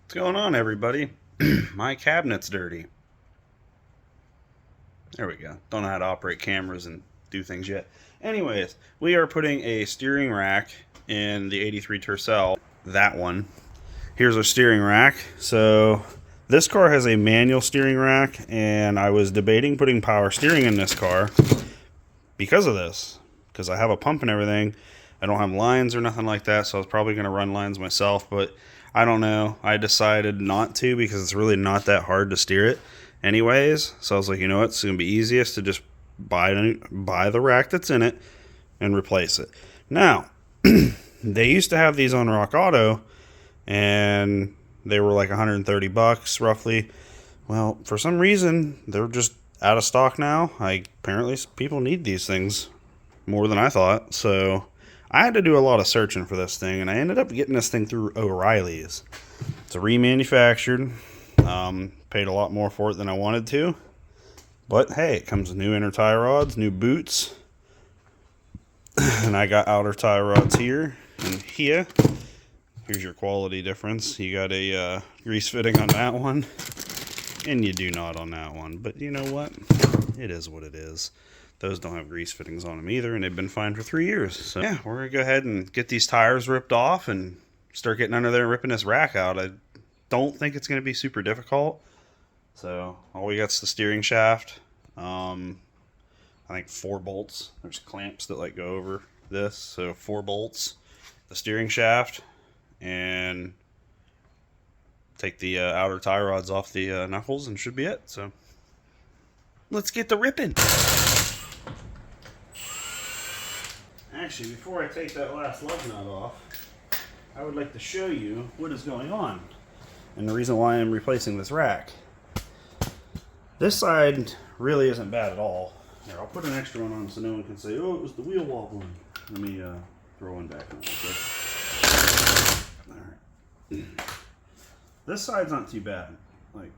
What's going on, everybody? My cabinet's dirty. There we go. Don't know how to operate cameras and do things yet. Anyways, we are putting a steering rack in the 83 Tercel. That one. Here's our steering rack. So this car has a manual steering rack, and I was debating putting power steering in this car because of this. Because I have a pump and everything. I don't have lines or nothing like that, so I was probably going to run lines myself, but I don't know. I decided not to because it's really not that hard to steer it anyways. So I was like, you know what? It's going to be easiest to just buy the rack that's in it and replace it. Now, they used to have these on Rock Auto, and they were like 130 bucks roughly. Well, for some reason, they're just out of stock now. Apparently people need these things more than I thought, so I had to do a lot of searching for this thing, and I ended up getting this thing through O'Reilly's. It's a remanufactured. Paid a lot more for it than I wanted to, but hey, it comes with new inner tie rods, new boots, and I got outer tie rods here and here. Here's your quality difference. You got a grease fitting on that one, and you do not on that one, but you know what? It is what it is. Those don't have grease fittings on them either, and they've been fine for 3 years. So yeah, we're going to go ahead and get these tires ripped off and start getting under there and ripping this rack out. I don't think it's going to be super difficult. So all we got is the steering shaft. I think 4 bolts. There's clamps that like go over this, so 4 bolts. The steering shaft, and take the outer tie rods off the knuckles, and should be it. So let's get the ripping. Actually, before I take that last lug nut off, I would like to show you what is going on and the reason why I'm replacing this rack. This side really isn't bad at all. Here, I'll put an extra one on so no one can say, oh, it was the wheel wobbling. Let me throw one back on real quick. Alright. This side's not too bad. Like,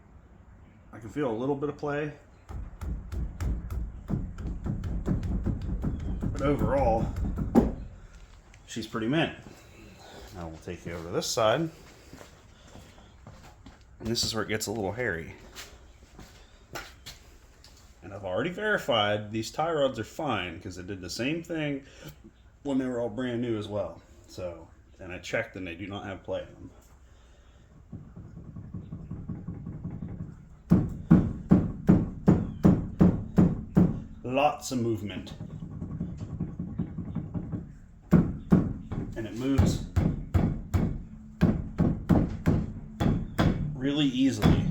I can feel a little bit of play. But overall, she's pretty mint. Now we'll take you over to this side. And this is where it gets a little hairy. And I've already verified these tie rods are fine because I did the same thing when they were all brand new as well. So, and I checked and they do not have play in them. Lots of movement. And it moves really easily.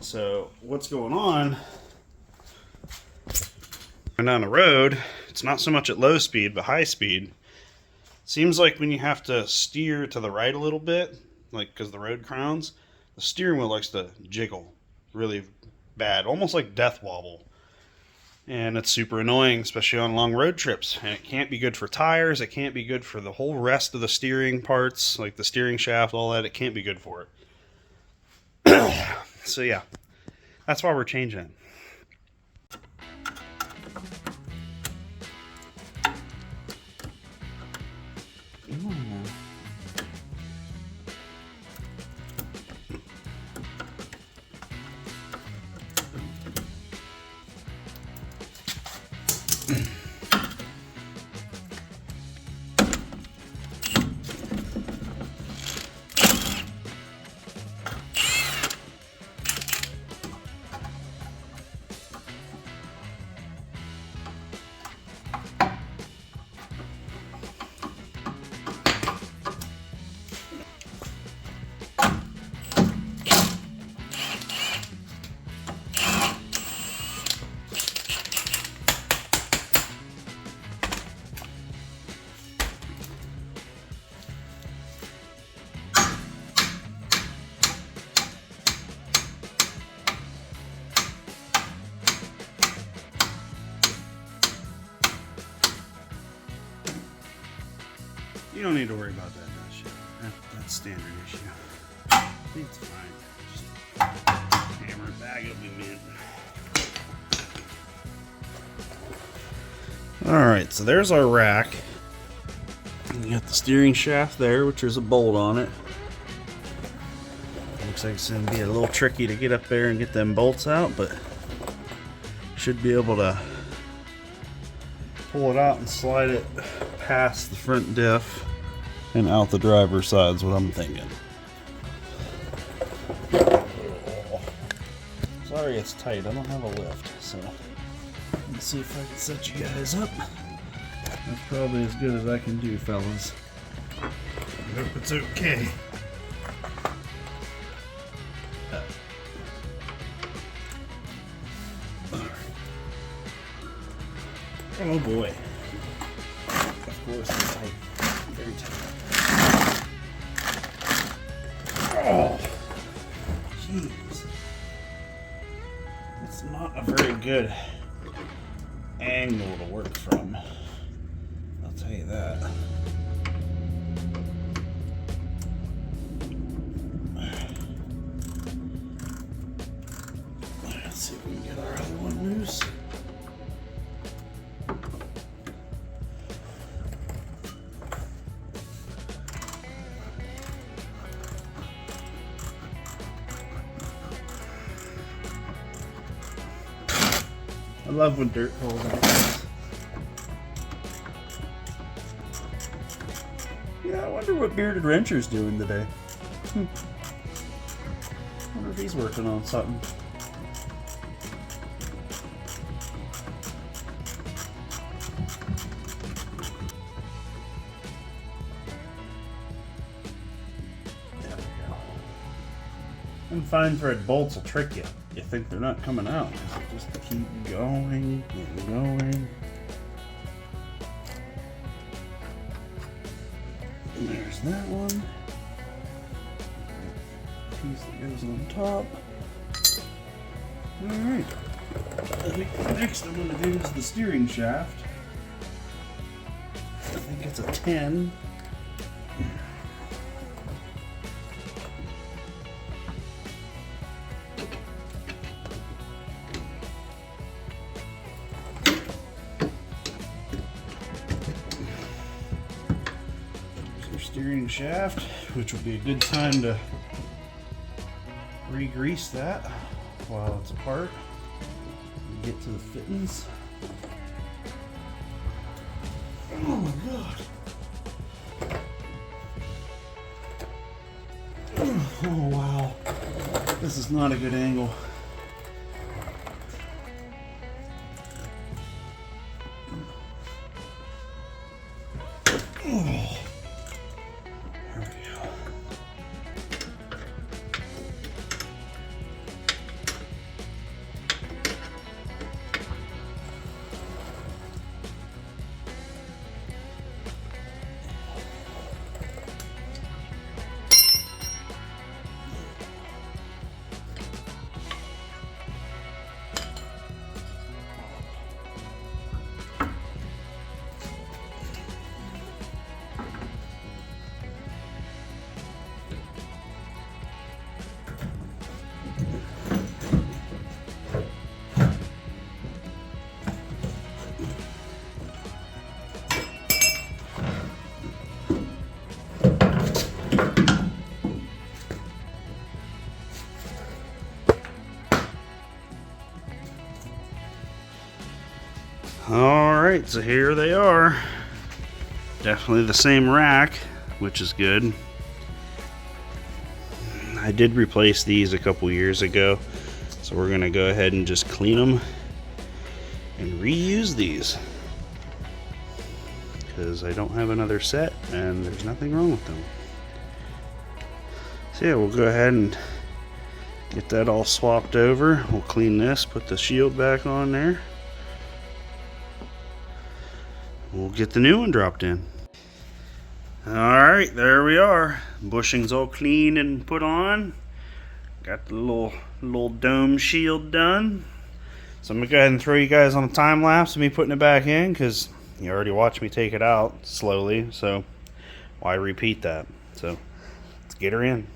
So what's going on? And down the road, it's not so much at low speed, but high speed. Seems like when you have to steer to the right a little bit, like because the road crowns, the steering wheel likes to jiggle really bad, almost like death wobble. And it's super annoying, especially on long road trips. And it can't be good for tires. It can't be good for the whole rest of the steering parts, like the steering shaft, all that. It can't be good for it. So yeah, that's why we're changing it. You don't need to worry about that issue. That's standard issue. It's fine. Just hammer it back, it'll be mint. Alright, so there's our rack. You got the steering shaft there, which there's a bolt on it. Looks like it's going to be a little tricky to get up there and get them bolts out, but should be able to pull it out and slide it past the front diff and out the driver's side is what I'm thinking. Sorry it's tight, I don't have a lift, so let's see if I can set you guys up. That's probably as good as I can do, fellas. I hope it's okay. Oh boy. Of course it's tight. Very tight. Oh! Jeez. It's not a very good angle to work from. I'll tell you that. Let's see if we can get our other one loose. I love when dirt falls out. Yeah, I wonder what Bearded Wrencher's doing today. I wonder if he's working on something. There we go. And fine thread bolts will trick you. You think they're not coming out. Just keep going and going. And there's that one. Piece that goes on top. Alright. I think next I'm going to do is the steering shaft. I think it's a 10. Steering shaft, which will be a good time to re-grease that while it's apart and get to the fittings. Oh my god. Oh wow. This is not a good angle. Oh. Alright, so here they are. Definitely the same rack, which is good. I did replace these a couple years ago, so we're going to go ahead and just clean them and reuse these. Because I don't have another set and there's nothing wrong with them. So yeah, we'll go ahead and get that all swapped over. We'll clean this, put the shield back on there. We'll get the new one dropped in. Alright, there we are. Bushing's all clean and put on. Got the little dome shield done. So I'm gonna go ahead and throw you guys on a time lapse of me putting it back in, because you already watched me take it out slowly, so why repeat that? So let's get her in.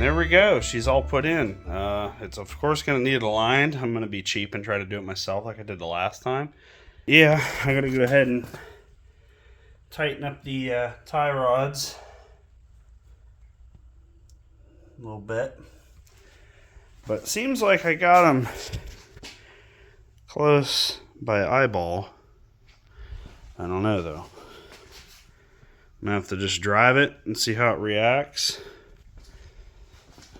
And there we go. She's all put in. It's of course going to need it aligned. I'm going to be cheap and try to do it myself like I did the last time. Yeah, I got to go ahead and tighten up the tie rods a little bit. But it seems like I got them close by eyeball. I don't know though. I'm going to have to just drive it and see how it reacts.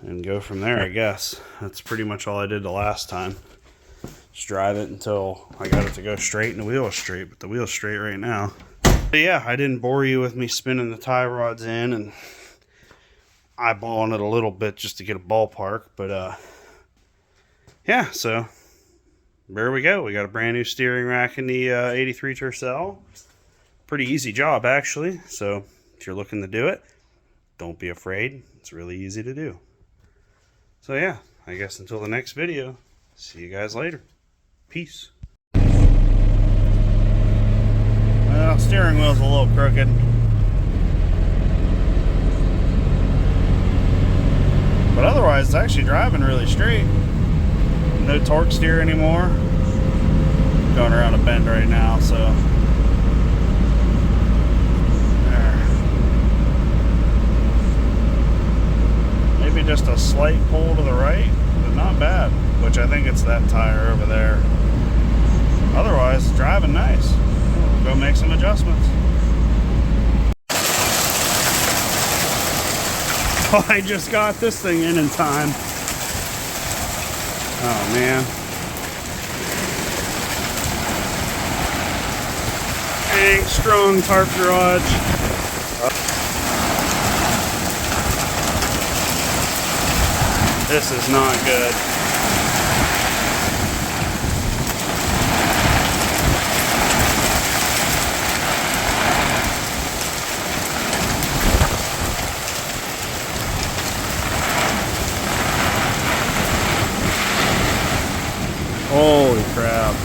And go from there, I guess. That's pretty much all I did the last time. Just drive it until I got it to go straight and the wheel is straight. But the wheel's straight right now. But yeah, I didn't bore you with me spinning the tie rods in and eyeballing it a little bit just to get a ballpark. But yeah, so there we go. We got a brand new steering rack in the 83 Tercel. Pretty easy job, actually. So if you're looking to do it, don't be afraid. It's really easy to do. So yeah, I guess until the next video, see you guys later. Peace. Well, steering wheel's a little crooked. But otherwise, it's actually driving really straight. No torque steer anymore. Going around a bend right now, so. There. Maybe just a slight pull to the right, but not bad. Which I think it's that tire over there. Otherwise, it's driving nice. We'll go make some adjustments. Oh, I just got this thing in time. Oh man. Dang, strong tarp garage. This is not good. Holy crap.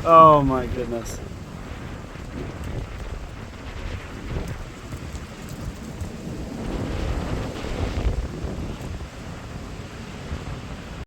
Oh my goodness.